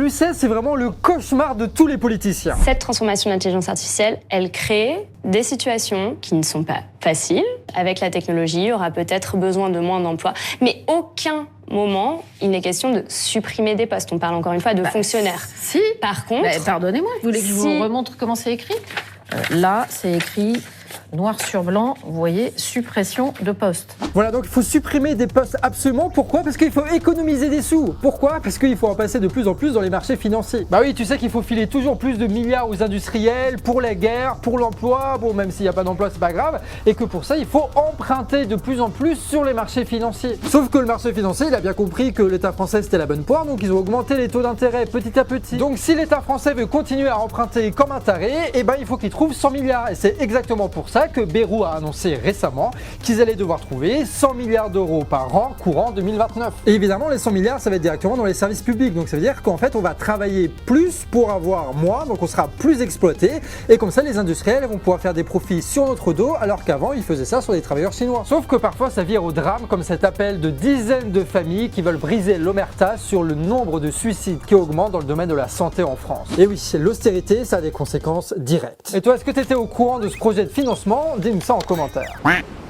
l'UCS, c'est vraiment le cauchemar de tous les politiciens. Cette transformation de l'intelligence artificielle, elle crée des situations qui ne sont pas faciles. Avec la technologie, il y aura peut-être besoin de moins d'emplois, mais aucun moment, il n'est question de supprimer des postes. On parle encore une fois de fonctionnaires. Si. Par contre... pardonnez-moi, vous voulez que je vous remontre comment c'est écrit ? Là, c'est écrit noir sur blanc, vous voyez, suppression de postes. Voilà, donc il faut supprimer des postes absolument. Pourquoi? Parce qu'il faut économiser des sous. Pourquoi? Parce qu'il faut en passer de plus en plus dans les marchés financiers. Bah oui, tu sais qu'il faut filer toujours plus de milliards aux industriels, pour la guerre, pour l'emploi, bon même s'il n'y a pas d'emploi c'est pas grave, et que pour ça il faut emprunter de plus en plus sur les marchés financiers. Sauf que le marché financier il a bien compris que l'État français c'était la bonne poire, donc ils ont augmenté les taux d'intérêt petit à petit. Donc si l'État français veut continuer à emprunter comme un taré, et ben il faut qu'il trouve 100 milliards. Et c'est exactement pour ça que Bayrou a annoncé récemment qu'ils allaient devoir trouver 100 milliards d'euros par an courant 2029. Et évidemment, les 100 milliards, ça va être directement dans les services publics. Donc ça veut dire qu'en fait, on va travailler plus pour avoir moins, donc on sera plus exploité. Et comme ça, les industriels vont pouvoir faire des profits sur notre dos, alors qu'avant, ils faisaient ça sur des travailleurs chinois. Sauf que parfois, ça vire au drame, comme cet appel de dizaines de familles qui veulent briser l'omerta sur le nombre de suicides qui augmente dans le domaine de la santé en France. Et oui, l'austérité, ça a des conséquences directes. Et toi, est-ce que tu étais au courant de ce projet de financement? Dis-nous ça en commentaire.